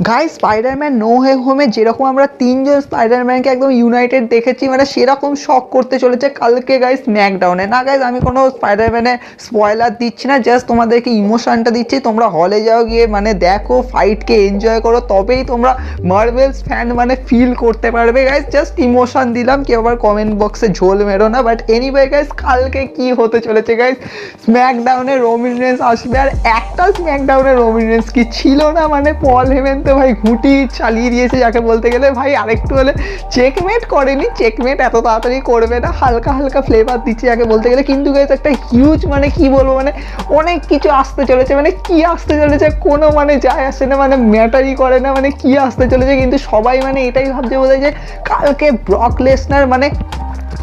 Guys Spiderman no way হোমে যেরকম আমরা তিনজন স্পাইডারম্যানকে একদম ইউনাইটেড দেখেছি, মানে সেরকম শক করতে চলেছে কালকে গাইস স্ম্যাকডাউনে। না গাইস আমি কোনো স্পাইডারম্যানের স্পয়লার দিচ্ছি না, জাস্ট তোমাদেরকে ইমোশনটা দিচ্ছি। তোমরা হলে যাও, গিয়ে মানে দেখো, ফাইটকে এনজয় করো, তবেই তোমরা মার্ভেলস ফ্যান মানে ফিল করতে পারবে। গাইস জাস্ট ইমোশন দিলাম, কেউ আবার কমেন্ট বক্সে ঝোল মেরো না। বাট এনিওয়ে গাইস, কালকে কি হতে চলেছে গাইস, স্ম্যাকডাউনে রোমান রেন্স আসবে। আর একটা স্ম্যাকডাউনে রোমান রেন্স কি ছিল না, মানে পল হেমেন তো ভাই ঘুঁটি চালিয়ে দিয়েছে যাকে বলতে গেলে। ভাই আরেকটু হলে চেকমেট করেনি, চেকমেট এত তাড়াতাড়ি করবে না, হালকা হালকা ফ্লেভার দিচ্ছে যাকে বলতে গেলে। কিন্তু গাইস একটা হিউজ মানে কি বলবো, মানে অনেক কিছু আসতে চলেছে। মানে কি আসতে চলেছে কোনো মানে যায় আসে না, মানে ম্যাটারই করে না মানে কি আসতে চলেছে। কিন্তু সবাই মানে এটাই ভাবছে বোধহয় যে কালকে ব্রক লেসনার মানে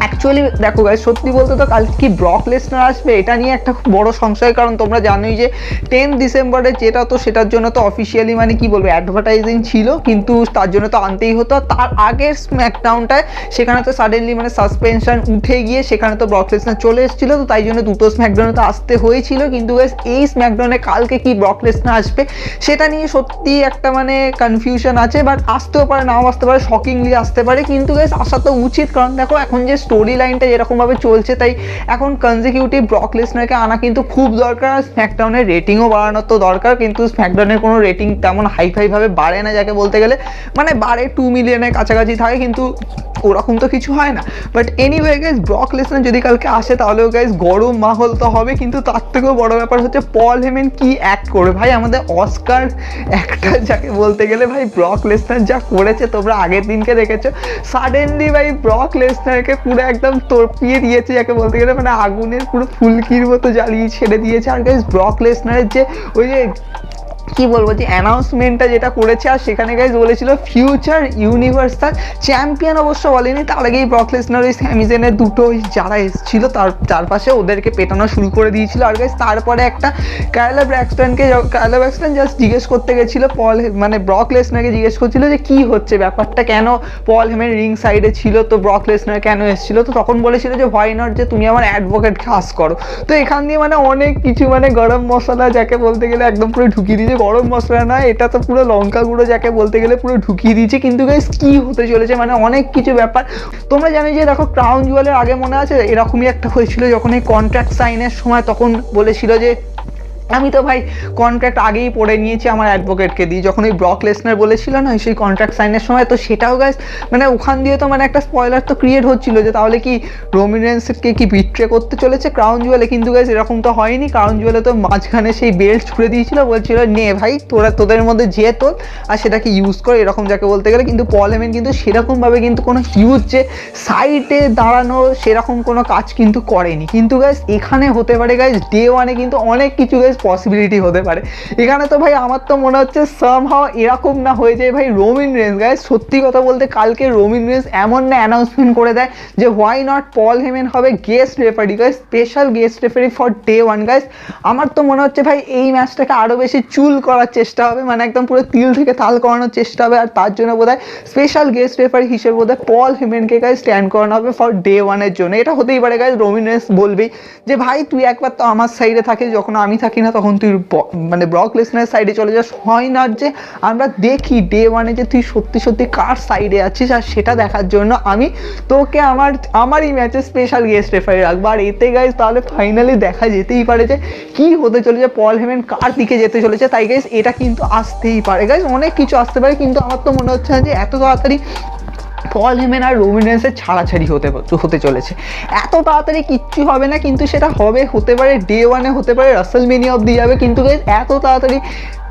অ্যাকচুয়ালি দেখো গাইস, সত্যি বলতে তো কাল কি ব্রক লেসনার আসবে এটা নিয়ে একটা খুব বড় সংশয়। কারণ তোমরা জানোই যে 10 ডিসেম্বরে যেটা, তো সেটার জন্য তো অফিসিয়ালি মানে কি বলবো অ্যাডভার্টাইজিং ছিল, কিন্তু তার জন্য তো আনতেই হতো। তার আগের স্ম্যাকডাউনটায় সেখানে তো সাডেনলি মানে সাসপেনশন উঠে গিয়ে সেখানে তো ব্রক লেসনার চলে এসেছিলো, তো তাই জন্য দুটো স্ম্যাকডাউনে তো আসতে হয়েছিল। কিন্তু গাইস এই স্ম্যাকডাউনে কালকে কি ব্রক লেসনার আসবে সেটা নিয়ে সত্যি একটা মানে কনফিউশন আছে। বাট আসতেও পারে, নাও আসতে পারে, শকিংলি আসতে পারে। কিন্তু গাইস আসা তো উচিত, কারণ দেখো এখন যে স্টোরি লাইনটা যেরকমভাবে চলছে, তাই এখন কনজিকিউটিভ ব্রক লেসনারকে আনা কিন্তু খুব দরকার। স্ম্যাকডাউনের রেটিংও বাড়ানো তো দরকার, কিন্তু স্ম্যাকডাউনের কোনো রেটিং তেমন হাইফাইভাবে বাড়ে না যাকে বলতে গেলে, মানে বাড়ে 2 মিলিয়নের কাছাকাছি থাকে, কিন্তু ওরকম তো কিছু হয় না। But anyway guys, Brock Lesnar যদি কালকে আসে তাহলেও গাইস গরম মাহল তো হবে। কিন্তু তার থেকেও বড় ব্যাপার হচ্ছে পল হেমেন কি অ্যাক্ট করবে। ভাই আমাদের অস্কার অ্যাক্টর যাকে বলতে গেলে, ভাই ব্রক লেসনার যা করেছে তোমরা আগের দিনকে দেখেছো। সাডেনলি ভাই ব্রক লেসনারকে পুরো একদম তড়পিয়ে দিয়েছে যাকে বলতে গেলে, মানে আগুনের পুরো ফুলকির মতো জ্বালিয়ে ছেড়ে দিয়েছে। আর গাইস ব্রক লেসনারের যে ওই যে কি বলবো যে অ্যানাউন্সমেন্টটা যেটা করেছে, আর সেখানে গাইজ বলেছিল ফিউচার ইউনিভার্সাল চ্যাম্পিয়ন, অবশ্য বলেনি। তার আগেই ব্রক লেসনার ওই স্যামিজেনের দুটো যারা এসেছিল তার চারপাশে ওদেরকে পেটানো শুরু করে দিয়েছিল। আর গাইজ তারপরে একটা কায়লা ব্র্যাক্সটন জাস্ট জিজ্ঞেস করতে গেছিল পল, মানে ব্রক লেসনারকে জিজ্ঞেস করছিল যে কি হচ্ছে ব্যাপারটা, কেন পল হেমেন রিং সাইডে ছিল, তো ব্রক লেসনার কেন এসেছিল। তো তখন বলেছিল যে হোয়াই নট, যে তুমি আমার অ্যাডভোকেটকে আস করো। তো এখান দিয়ে মানে অনেক কিছু মানে গরম মশলা যাকে বলতে গেলে একদম পুরো ঢুকিয়ে দিয়েছে। গরম মশলা না, এটা তো পুরো লঙ্কা গুঁড়ো যাকে বলতে গেলে পুরো ঢুকিয়ে দিয়েছে। কিন্তু গাইস কি হতে চলেছে, মানে অনেক কিছু ব্যাপার তোমরা জানো যে দেখো ক্রাউন জুয়েলের আগে মনে আছে এরকমই একটা হয়েছিল, যখন এই কন্ট্রাক্ট সাইনের সময় তখন বলেছিল যে আমি তো ভাই কন্ট্রাক্ট আগেই পড়ে নিয়েছি আমার অ্যাডভোকেটকে দিয়ে, যখন ওই ব্রক লেসনার বলেছিল না সেই কন্ট্রাক্ট সাইনের সময়। তো সেটাও গাইস মানে ওখান দিয়ে তো মানে একটা স্পয়লার তো ক্রিয়েট হচ্ছিল যে তাহলে কি রোমান রেন্সকে কি বিট্রে করতে চলেছে ক্রাউন জুয়েলে। কিন্তু গাইস এরকম তো হয়নি। ক্রাউন জুয়েলে তো মাঝখানে সেই বেল্ট ছুড়ে দিয়েছিল, বলছিল নে ভাই তোদের মধ্যে যে তোল আর সেটাকে ইউজ করে, এরকম যাকে বলতে গেলে। কিন্তু পল হেমেন কিন্তু সেরকমভাবে কিন্তু কোনো হিউজ যে সাইডে দাঁড়ানো সেরকম কোনো কাজ কিন্তু করেনি। কিন্তু গাইস এখানে হতে পারে গাইস ডে ওয়ানে কিন্তু অনেক কিছু গাইস পসিবিলিটি হতে পারে এখানে। তো ভাই আমার তো মনে হচ্ছে সামহাও এরকম না হয়ে যায় ভাই রোমান রেন্স। গাইস সত্যি কথা বলতে কালকে রোমান রেন্স এমন না অ্যানাউন্সমেন্ট করে দেয় যে হোয়াই নট পল হেমেন হবে guest referee, guys special guest referee for day one. Guys আমার তো মনে হচ্ছে ভাই এই ম্যাচটাকে আরও বেশি চুল করার চেষ্টা হবে, মানে একদম পুরো তিল থেকে তাল করানোর চেষ্টা হবে। আর তার জন্য বোধহয় স্পেশাল গেস্ট রেফারি হিসেবে বোধহয় পল হেমেনকে গাইস স্ট্যান্ড করানো হবে ফর ডে ওয়ানের জন্য। এটা হতেই পারে গাইস, রোমান রেন্স বলবেই যে ভাই তুই একবার তো আমার সাইডে থাকিস, যখন আমি থাকি না তখন তুই মানে ব্রক লেসনারের সাইডে চলে যাস। হয় না যে আমরা দেখি ডে ওয়ানে যে তুই সত্যি সত্যি কার সাইডে আছিস, আর সেটা দেখার জন্য আমি তোকে আমারই ম্যাচে স্পেশাল গেস্ট রেফারি রাখবো। আর এতে গাইস তাহলে ফাইনালি দেখা যেতেই পারে যে কি হতে চলেছে, পল হেমেন কার দিকে যেতে চলেছে। তাই গাইস এটা কিন্তু আসতেই পারে, গাইস অনেক কিছু আসতে পারে। কিন্তু আমার তো মনে হচ্ছে না যে এত তাড়াতাড়ি পল হেমেন আর রোমান রেন্সের ছাড়াছাড়ি হতে চলেছে। এত তাড়াতাড়ি কিচ্ছু হবে না, কিন্তু সেটা হতে পারে ডে ওয়ানে, হতে পারে রাসেলমেনিয়া অবধি যাবে। কিন্তু গাইস এত তাড়াতাড়ি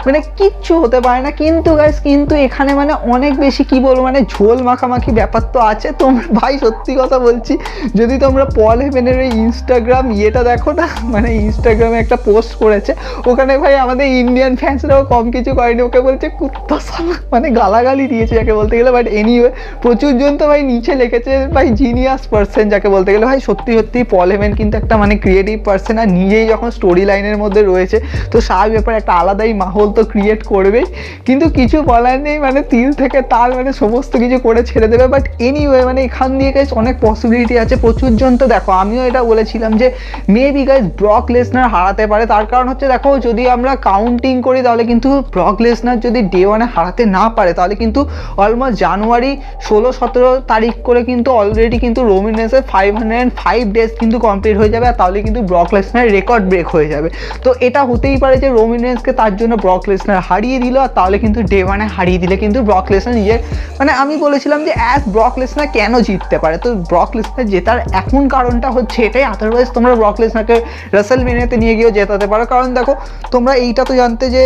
মানে কিচ্ছু হতে পারে না। কিন্তু গাইস কিন্তু এখানে মানে অনেক বেশি কি বলবো মানে ঝোল মাখামাখি ব্যাপার তো আছে। তোমরা ভাই সত্যি কথা বলছি, যদি তোমরা পল হেমেনের ওই ইনস্টাগ্রাম ইয়েটা দেখো না, মানে ইনস্টাগ্রামে একটা পোস্ট করেছে, ওখানে ভাই আমাদের ইন্ডিয়ান ফ্যান্সরাও কম কিছু করেনি, ওকে বলছে কুত্তা সালা, মানে গালাগালি দিয়েছে যাকে বলতে গেলে। বাট এনিওয়ে প্রচুর জন তো ভাই নিচে লিখেছে ভাই জিনিয়াস পার্সন যাকে বলতে গেলে। ভাই সত্যি সত্যি পল হেমেন কিন্তু একটা মানে ক্রিয়েটিভ পার্সন, আর নিজেই যখন স্টোরি লাইনের মধ্যে রয়েছে তো স্বাভাবিক ব্যাপার একটা আলাদাই মাহল ট্রাবল তো ক্রিয়েট করবেই, কিন্তু কিছু বলার নেই, মানে তিল থেকে তাল মানে সমস্ত কিছু করে ছেড়ে দেবে। বাট এনিওয়ে মানে এখান দিয়ে গাইস অনেক পসিবিলিটি আছে প্রচুর জন। তো দেখো আমিও এটা বলেছিলাম যে মেবি গাইস ব্রক লেসনার হারাতে পারে, তার কারণ হচ্ছে দেখো যদি আমরা কাউন্টিং করি তাহলে কিন্তু ব্রক লেসনার যদি ডে ওয়ানে হারাতে না পারে তাহলে কিন্তু অলমোস্ট জানুয়ারি 16-17 তারিখ করে কিন্তু অলরেডি কিন্তু রোমান রেন্সের 505 ডেজ কিন্তু কমপ্লিট হয়ে যাবে, আর তাহলে কিন্তু ব্রক লেসনার রেকর্ড ব্রেক হয়ে যাবে। তো এটা হতেই পারে যে রোমান রেন্সকে তার জন্য ব্রক লেসনার হারিয়ে দিল, আর তাহলে কিন্তু ডে ওয়ানে হারিয়ে দিলে কিন্তু ব্রক লেসনার নিজের মানে আমি বলেছিলাম যে ব্রক লেসনার কেন জিততে পারে। তো ব্রক লেসনার জেতার এখন কারণটা হচ্ছে এটাই, আদারওয়াইজ তোমরা ব্রক লেসনারকে রাসেলমেনিয়াতে নিয়ে গিয়েও জেতাতে পারো। কারণ দেখো তোমরা এইটা তো জানতে যে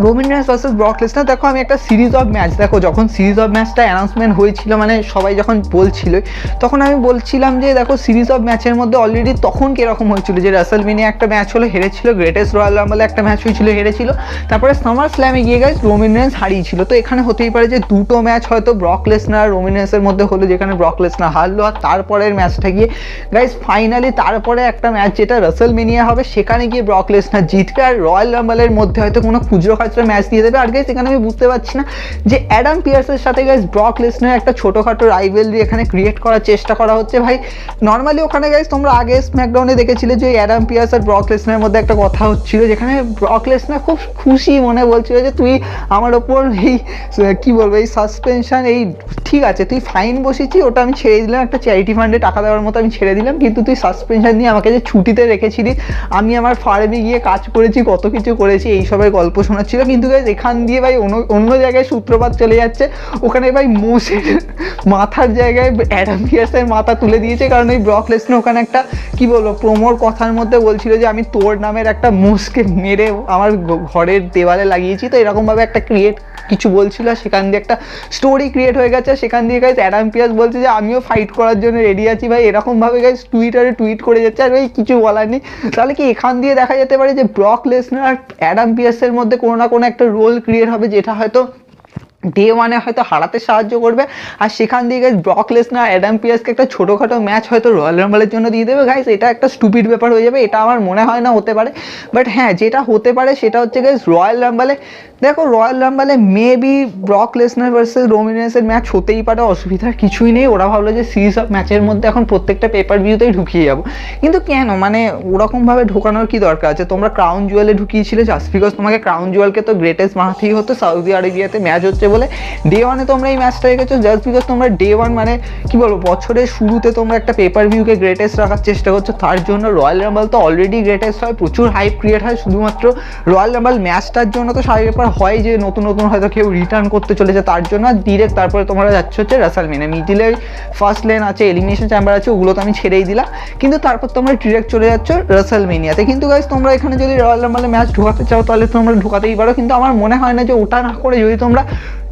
Roman Reigns versus Brock Lesnar, দেখো আমি একটা সিরিজ অফ ম্যাচ, দেখো যখন সিরিজ অফ ম্যাচটা অ্যানাউন্সমেন্ট হয়েছিল মানে সবাই যখন বলছিল তখন আমি বলছিলাম যে দেখো সিরিজ অফ ম্যাচের মধ্যে অলরেডি তখন কীরকম হয়েছিল যে রাসেলমেনিয়া একটা ম্যাচ হলো হেরেছিল, গ্রেটেস্ট রয়্যাল রাম্বলে একটা ম্যাচ হয়েছিল হেরেছিল, তারপরে সামার স্ল্যামে গিয়ে গাইস রোমান রেন্স হারিয়েছিল। তো এখানে হতেই পারে যে দুটো ম্যাচ হয়তো ব্রক লেসনার রোমান রেন্সের মধ্যে হলো যেখানে ব্রক লেসনার হারলো, আর তারপরের ম্যাচটা গিয়ে গাইস ফাইনালি তারপরে একটা ম্যাচ যেটা রাসেলমেনিয়া হবে সেখানে গিয়ে ব্রক লেসনার জিতবে, আর রয়্যাল রাম্বলের মধ্যে হয়তো কোনো খুচরো খাচরো ম্যাচ দিয়ে দেবে। আর গাইস এখানে আমি বুঝতে পারছি না যে অ্যাডাম পিয়ার্সের সাথে গাইস ব্রক লেসনার একটা ছোটোখাটো রাইভেলরি এখানে ক্রিয়েট করার চেষ্টা করা হচ্ছে। ভাই নর্মালি ওখানে গাইস তোমরা আগে স্ম্যাকডাউনে দেখেছিলে যে অ্যাডাম পিয়ার্স আর ব্রক লেসনারের মধ্যে একটা কথা হচ্ছিল যেখানে ব্রক লেসনার খুব খুশি মনে বলছিল যে তুই আমার ওপর এই কী বলবো এই সাসপেনশন এই ঠিক আছে তুই ফাইন বসেছি ওটা আমি ছেড়ে দিলাম, একটা চ্যারিটি ফান্ডে টাকা দেওয়ার মতো আমি ছেড়ে দিলাম, কিন্তু তুই সাসপেনশন দিয়ে আমাকে যে ছুটিতে রেখেছিলি, আমি আমার ফার্মে গিয়ে কাজ করেছি কত কিছু করেছি এইসবের গল্প শোনাচ্ছিল। কিন্তু গাইস এখান দিয়ে ভাই অন্য জায়গায় সূত্রপাত চলে যাচ্ছে, ওখানে ভাই মোসের মাথার জায়গায় অ্যাডাম পিয়ার্সের মাথা তুলে দিয়েছে, কারণ ওই ব্রক লেসনার ওখানে একটা কি বলবো প্রোমোর কথার মধ্যে বলছিল যে আমি তোর নামের একটা মোসকে মেরে আমার ঘরের দেওয়ালে লাগিয়েছি। তো এরকমভাবে একটা কিছু বলছিল, সেখান দিয়ে একটা স্টোরি ক্রিয়েট হয়ে গেছে। সেখান দিয়ে গাইস অ্যাডাম পিয়ার্স বলছে যে আমিও ফাইট করার জন্য রেডি আছি। ভাই এরকমভাবে গাইস টুইটারে টুইট করে যাচ্ছে, আর ভাই কিছু বলার নেই। তাহলে কি এখান দিয়ে দেখা যেতে পারে যে ব্রক লেসনার আর অ্যাডাম পিয়ার্সের মধ্যে কোনো না কোনো একটা রোল ক্রিয়েট হবে যেটা হয়তো ডে ওয়ানে হয়তো হারাতে সাহায্য করবে, আর সেখান দিয়ে গাইস ব্রক লেসনার অ্যাডাম পিয়ার্সকে একটা ছোটোখাটো ম্যাচ হয়তো রয়্যাল রাম্বলের জন্য দিয়ে দেবে। গাইস এটা একটা স্টুপিড ব্যাপার হয়ে যাবে, এটা আমার মনে হয় না হতে পারে। বাট হ্যাঁ যেটা হতে পারে সেটা হচ্ছে গাইস রয়্যাল রাম্বলে, দেখো রয়্যাল রাম্বলে maybe Brock Lesnar versus Roman রেন্সের ম্যাচ হতেই পারে, অসুবিধার কিছুই নেই। ওরা ভাবলো যে সিরিজ অফ ম্যাচের মধ্যে এখন প্রত্যেকটা পেপার ভিউতেই ঢুকিয়ে যাবো, কিন্তু কেন মানে ওরকমভাবে ঢোকানোর কি দরকার আছে? তোমরা ক্রাউন জুয়েলে ঢুকিয়েছিলে জাস্ট বিকজ তোমাকে ক্রাউন জুয়েলকে তো গ্রেটেস্ট বানাতেই হতো, সৌদি আরবিয়াতে ম্যাচ হচ্ছে বলে ডে ওয়ানে তোমরা এই ম্যাচটা রেখেছো জাস্ট বিকজ তোমরা ডে ওয়ান মানে কি বলবো বছরের শুরুতে তোমরা একটা পেপার ভিউকে গ্রেটেস্ট রাখার চেষ্টা করছো, তার জন্য রয়্যাল রাম্বল তো অলরেডি গ্রেটেস্ট হয়, প্রচুর হাইপ ক্রিয়েট হয় শুধুমাত্র রয়্যাল রাম্বল ম্যাচটার জন্য। তো সারি ব্যাপার হয় যে নতুন নতুন হয়তো কেউ রিটার্ন করতে চলেছে তার জন্য, আর ডিরেক্ট তারপরে তোমরা যাচ্ছ হচ্ছে রাসেলমেনিয়া, মিডিলে ফার্স্ট লেন আছে এলিমিনেশন চেম্বার আছে ওগুলো তো আমি ছেড়েই দিলাম, কিন্তু তারপর তোমরা ডিরেক্ট চলে যাচ্ছ রাসেলমেনিয়াতে। কিন্তু গাইস তোমরা এখানে যদি রয়্যাল রাম্বলে ম্যাচ ঢোকাতে চাও তাহলে তোমরা ঢোকাতেই পারো, কিন্তু আমার মনে হয় না যে ওটা না করে যদি তোমরা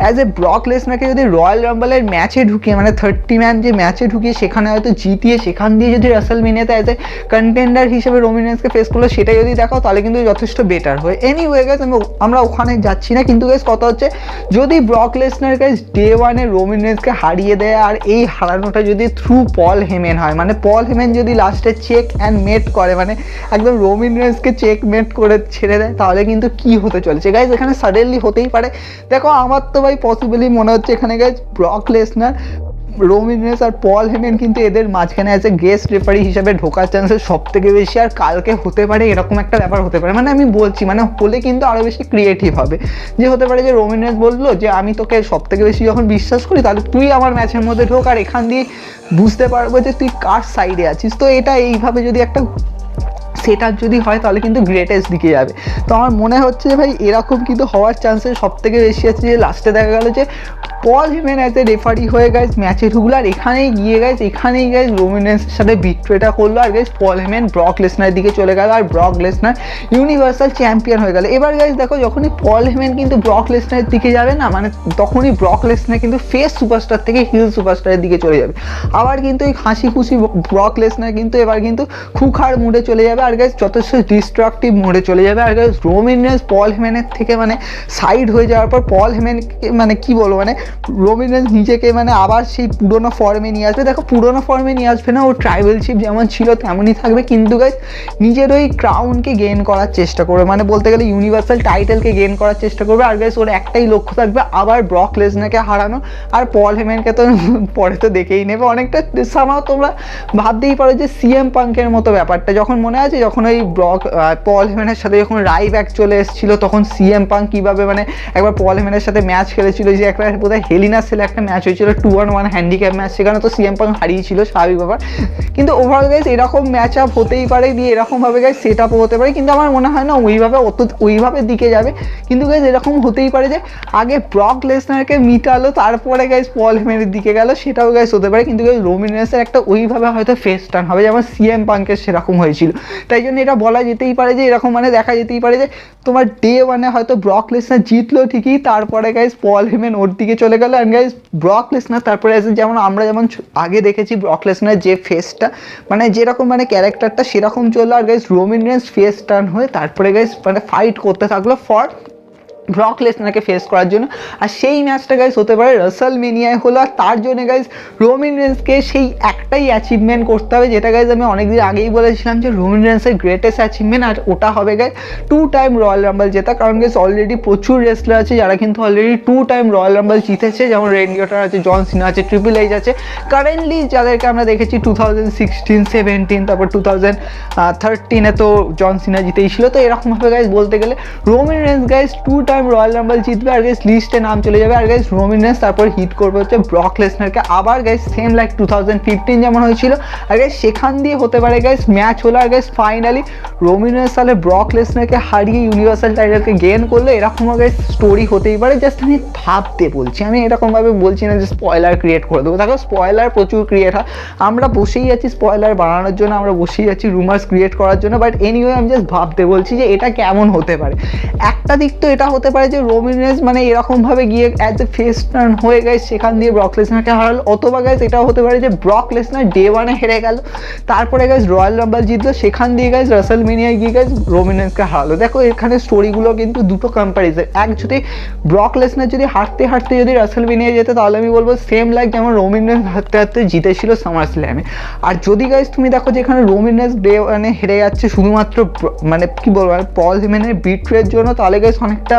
অ্যাজ এ ব্রক লেসনারকে যদি রয়্যাল রাম্বলের ম্যাচে ঢুকিয়ে মানে 30 ম্যান যে ম্যাচে ঢুকিয়ে সেখানে হয়তো জিতিয়ে সেখান দিয়ে যদি রাসেলমেনিয়াতে অ্যাজ এ কন্টেন্ডার হিসেবে রোমান রেন্সকে ফেস করলো সেটা যদি দেখাও তাহলে কিন্তু যথেষ্ট বেটার হয়। এনিওয়ে গাইস আমরা ওখানে যাচ্ছি না, কিন্তু গাইস কথা হচ্ছে যদি ব্রক লেসনার গাইস ডে ওয়ানে রোমান রেন্সকে হারিয়ে দেয় আর এই হারানোটা যদি থ্রু পল হেমেন হয়, মানে পল হেমেন যদি লাস্টে চেক অ্যান্ড মেট করে মানে একদম রোমান রেন্সকে চেক মেট করে ছেড়ে দেয় তাহলে কিন্তু কি হতে চলেছে গাইস এখানে সাডেনলি হতেই পারে। দেখো আমার তো ভাই পসিবলি মনে হচ্ছে এখানে guys Brock Lesnar Roman Reigns আর পল হেমেন কিন্তু এদের মাঝখানে আছে গেস্ট রেফারি হিসেবে ঢোকার চান্সেস সব থেকে বেশি, আর কালকে হতে পারে এরকম একটা ব্যাপার হতে পারে, মানে আমি বলছি মানে হলে কিন্তু আরও বেশি ক্রিয়েটিভ হবে, যে হতে পারে যে রোমান রেন্স বললো যে আমি তোকে সব থেকে বেশি যখন বিশ্বাস করি তাহলে তুই আমার ম্যাচের মধ্যে ঢোক, আর এখান দিয়ে বুঝতে পারবো যে তুই কার সাইডে আছিস। তো এটা এইভাবে যদি একটা সেটা যদি হয় তাহলে কিন্তু গ্রেটেস্ট দিকে যাবে। তো আমার মনে হচ্ছে যে ভাই এরকম কিন্তু হওয়ার চান্সেস সব থেকে বেশি আছে, যে লাস্টে দেখা গেলো যে পল হেমেন অ্যাজ এ রেফারি হয়ে গাইজ ম্যাচে ঢুকলো, আর এখানেই গাইজ রোমান রেন্সের সাথে বিট্রেটা করলো, আর গাইজ পল হেমেন ব্রক লেসনারের দিকে চলে গেল, আর ব্রক লেসনার ইউনিভার্সাল চ্যাম্পিয়ন হয়ে গেল। এবার গাইজ দেখো যখনই পল হেমেন কিন্তু ব্রক লেসনারের দিকে যাবে না, মানে তখনই ব্রক লেসনার কিন্তু ফেস সুপারস্টার থেকে হিল সুপারস্টারের দিকে চলে যাবে, আবার কিন্তু এই হাসি খুশি ব্রক লেসনার কিন্তু এবার কিন্তু খুখার মুডে চলে যাবে, আর গাইজ যথেষ্ট ডিস্ট্রাকটিভ মোডে চলে যাবে, আর গাইজ রোমান রেন্স পল হেমেনের থেকে মানে সাইড হয়ে যাওয়ার পর পল হেমেনকে মানে কি বলবো মানে রোমিন রেন্স নিজেকে মানে আবার সেই পুরোনো ফর্মে নিয়ে আসবে। দেখো পুরোনো ফর্মে নিয়ে আসবে না, ও ট্রাইবেলশিপ যেমন ছিল তেমনই থাকবে, কিন্তু গাইস নিজের ওই ক্রাউনকে গেইন করার চেষ্টা করবে, মানে বলতে গেলে ইউনিভার্সাল টাইটেলকে গেইন করার চেষ্টা করবে। আর গাইস ওর একটাই লক্ষ্য থাকবে, আবার ব্রক লেসনারকে হারানো। আর পল হেমেনকে তো পরে তো দেখেই নেবে। অনেকটা সামাও তোমরা ভাবতেই পারো যে সিএম পাঙ্কের মতো ব্যাপারটা, যখন মনে আছে যখন ওই পল হেমেনের সাথে যখন রাইব্যাক চলে এসেছিল, তখন সিএম পাঙ্ক কীভাবে মানে একবার পল হেমেনের সাথে ম্যাচ খেলেছিল, যে একটা বোধহয় হেলিনা সেলে একটা ম্যাচ হয়েছিল 2-on-1 হ্যান্ডিক্যাপ ম্যাচ, সেখানে তো সিএম পাঙ্ক হারিয়েছিল, স্বাভাবিক ব্যাপার। কিন্তু ওভারঅল গাইস এরকম ম্যাচ আপ হতেই পারে, দিয়ে এরকমভাবে গাইস সেট আপও হতে পারে, কিন্তু আমার মনে হয় না ওইভাবে দিকে যাবে। কিন্তু গাইস এরকম হতেই পারে যে আগে ব্রক লেসনারকে মিটালো, তারপরে গাইস পল হেমেনের দিকে গেল, সেটাও গাইস হতে পারে। কিন্তু গাইস রোমিন রেন্সের একটা ওইভাবে হয়তো ফেস টার্ন হবে যেমন সিএম পাঙ্কের সেরকম হয়েছিল। তাই জন্য এটা বলা যেতেই পারে যে এরকম মানে দেখা যেতেই পারে যে তোমার ডে ওয়ানে হয়তো ব্রক লেসনার জিতলো ঠিকই, তারপরে গাইস পল হেমেন ওর দিকে চলে গেল, অ্যান্ড গাইস ব্রক লেসনার তারপরে যেমন আমরা যেমন আগে দেখেছি ব্রক লেসনার যে ফেসটা মানে যেরকম মানে ক্যারেক্টারটা সেরকম চললো, আর guys Roman Reigns face turn হয়ে তারপরে গাইস মানে ফাইট করতে থাকলো ফর ব্রক লেসনারকে ফেস করার জন্য। আর সেই ম্যাচটা গাইস হতে পারে রাসেলমেনিয়ায় হলো, আর তার জন্য গাইস রোমিন রেন্সকে সেই একটাই অ্যাচিভমেন্ট করতে হবে, যেটা গাইস আমি অনেকদিন আগেই বলেছিলাম যে রোমিন রেন্সের গ্রেটেস্ট অ্যাচিভমেন্ট, আর ওটা হবে গাইস 2 টাইম রয়্যাল রাম্বল জেতা। কারণ গাইস অলরেডি প্রচুর রেসলার আছে যারা কিন্তু অলরেডি 2 টাইম রয়্যাল রাম্বল জিতেছে, যেমন রেন্ডি অর্টন আছে, জন সিনা আছে, ট্রিপল এইচ আছে। কারেন্টলি যাদেরকে আমরা দেখেছি 2016, 17, তারপর 2013-এ তো জন সিনা জিতেই ছিল। তো এরকমভাবে গাইস বলতে গেলে Roman Reigns guys 2 time royal rumble জিতবে, আর গাইস লিস্টে নাম চলে যাবে। আর গাইস রোমিন রেন্স তারপর হিট করবে হচ্ছে ব্রক লেসনারকে, আবার গাইস সেম লাইক 2015 যেমন হয়েছিল। আর গাইস সেখান দিয়ে হতে পারে গাইস ম্যাচ হলো, আর গাইস ফাইনালি রোমিন রেন্স তাহলে ব্রক লেসনারকে হারিয়ে ইউনিভার্সাল টাইটেলকে গেইন করলো। এরকমও গাইস স্টোরি হতেই পারে, জাস্ট আমি ভাবতে বলছি, আমি এরকমভাবে বলছি না যে স্পয়লার ক্রিয়েট করে দেবো। দেখো স্পয়লার প্রচুর ক্রিয়েট হয়, আমরা বসেই আছি স্পয়লার বানানোর জন্য, আমরা বসেই আছি রুমার্স ক্রিয়েট করার জন্য, বাট এনিওয়ে আমি জাস্ট ভাবতে বলছি যে এটা কেমন হতে পারে। একটা দিক তো এটা হতে পারে যে রোমিন রেন্স মানে এরকমভাবে গিয়ে অ্যাজ এ ফেস টার্ন হয়ে গাইস সেখান দিয়ে ব্রক লেসনারকে হারালো, অথবা গাইস এটাও হতে পারে যে ব্রক লেসনার ডে ওয়ানে হেরে গেল, তারপরে গাইস রয়্যাল রাম্বল জিতলো, সেখান দিয়ে গাইস রাসেলমেনিয়ায় গিয়ে গাইস রোমিন রেন্সকে হারালো। দেখো এখানে স্টোরিগুলো কিন্তু দুটো কম্প্যারিজন, এক যদি ব্রক লেসনার যদি হারতে হারতে যদি রাসেলমেনিয়ায় যেতে, তাহলে আমি বলবো সেম লাইক যেমন রোমিন রেন্স হারতে হারতে জিতেছিল সামার স্ল্যামে। আর যদি গাইস তুমি দেখো যে এখানে রোমিন রেন্স ডে ওয়ানে হেরে যাচ্ছে শুধুমাত্র মানে কি বলবো পল হেমেনের বিট্রের জন্য, তাহলে গাইস অনেকটা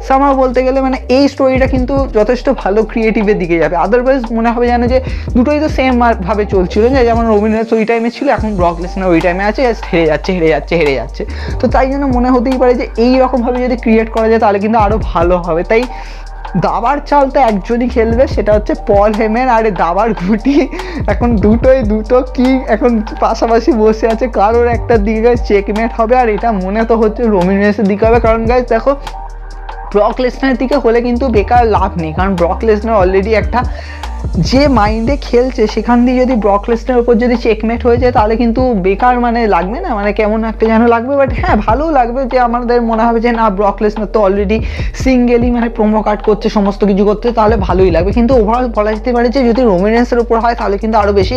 সামার বলতে গেলে মানে এই স্টোরিটা কিন্তু যথেষ্ট ভালো ক্রিয়েটিভের দিকে যাবে। আদারওয়াইজ মনে হবে যেন যে দুটোই তো সেম ভাবে চলছিল, যে যেমন রোমিন রেন্স ওই টাইমে ছিল, এখন ব্রক লেসনার ওই টাইমে আছে, জাস্ট হেরে যাচ্ছে। তো তাই জন্য মনে হতেই পারে যে এই রকমভাবে যদি ক্রিয়েট করা যায় তাহলে কিন্তু আরও ভালো হবে। তাই দাবার চাল তো একজনই খেলবে, সেটা হচ্ছে পল হেমেন। আর দাবার গুটি এখন দুটো কি এখন পাশাপাশি বসে আছে, কারোর একটা দিকে গাইস চেকমেট হবে, আর এটা মনে তো হচ্ছে রোমিন রেন্সের দিকে হবে। কারণ গাইস দেখো ব্রক লেসনারের দিকে হলে কিন্তু বেকার লাভ নেই, কারণ ব্রক লেসনার অলরেডি একটা যে মাইন্ডে খেলছে সেখান দিয়ে যদি ব্রক লেসনারের উপর যদি চেকমেট হয়ে যায় তাহলে কিন্তু বেকার মানে লাগবে না, মানে কেমন একটা যেন লাগবে। বাট হ্যাঁ ভালোও লাগবে যে আমাদের মনে হবে যে না ব্রক লেসনার তো অলরেডি সিঙ্গেলি মানে প্রোমো কাট করছে, সমস্ত কিছু করছে, তাহলে ভালোই লাগবে। কিন্তু ওভারঅল বলা যেতে পারে যে যদি রোমিন রেন্সের উপর হয় তাহলে কিন্তু আরও বেশি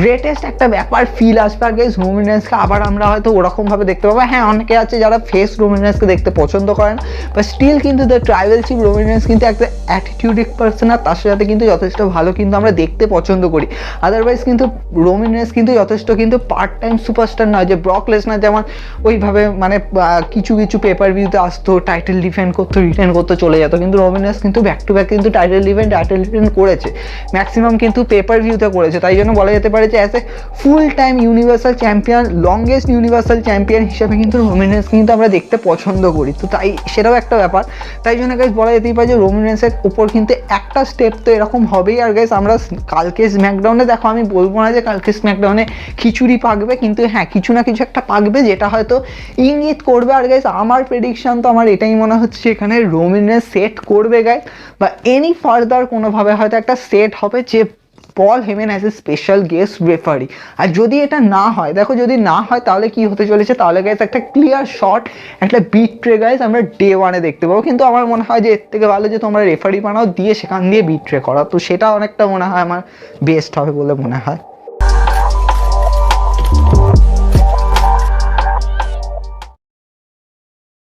গ্রেটেস্ট একটা ব্যাপার ফিল আসবে। আর গাইস রোমিন রেন্সকে আবার আমরা হয়তো ওরকমভাবে দেখতে পাবো। হ্যাঁ অনেকে আছে যারা ফেস রোমিন রেন্সকে দেখতে পছন্দ করেন, বাট স্টিল কিন্তু দ্য ট্রাইবেলশিপ রোমিন রেন্স কিন্তু একটা অ্যাটিটিউডিক পার্সন, আর তার সাথে কিন্তু যথেষ্ট ভালো কিন্তু আমরা দেখতে পছন্দ করি। আদারওয়াইজ কিন্তু রোমিন রেন্স কিন্তু যথেষ্ট কিন্তু পার্ট টাইম সুপারস্টার নয়, যে ব্রক লেসনার যেমন ওইভাবে মানে কিছু পেপার ভিউতে আসতো, টাইটেল ডিফেন্ড করতো, রিটেন করতো, চলে যেত। কিন্তু রোমিন রেন্স কিন্তু ব্যাক টু ব্যাক কিন্তু টাইটেল ডিফেন্ড করেছে, ম্যাক্সিমাম কিন্তু পেপার ভিউতে করেছে। তাই জন্য বলা যেতে পারে যে as a full time universal champion, longest universal champion হিসেবে কিন্তু রোমিন রেন্স কিন্তু আমরা দেখতে পছন্দ করি। তো তাই সেটাও একটা ব্যাপার। তাই জন্য গাইস বলা যেতেই পারে যে রোমিন রেন্সের উপর কিন্তু একটা স্টেপ তো এরকম হবেই। আর গাইস আমরা কালকে স্ম্যাকডাউনে দেখো, আমি বলবো না যে কালকে স্ম্যাকডাউনে খিচুড়ি পাকবে, কিন্তু হ্যাঁ কিছু না কিছু একটা পাকবে যেটা হয়তো ইঙ্গিত করবে। আর গাইস আমার প্রেডিকশন তো আমার এটাই মনে হচ্ছে এখানে রোমিন রেন্স সেট করবে গাইস, বা এনি ফার্দার কোনোভাবে হয়তো একটা সেট হবে যে Paul Heyman as a special guest referee. আর যদি এটা না হয়, দেখো যদি না হয় তাহলে কি হতে চলেছে, তাহলে গাইস একটা ক্লিয়ার শট, একটা বিট্রে গাইস আমরা ডে ওয়ানে দেখতে পাবো। কিন্তু আমার মনে হয় যে এর থেকে ভালো যে তোমরা রেফারি বানাও দিয়ে সেখান দিয়ে বিট্রে করো, তো সেটা অনেকটা মনে হয় আমার বেস্ট হবে বলে মনে হয়।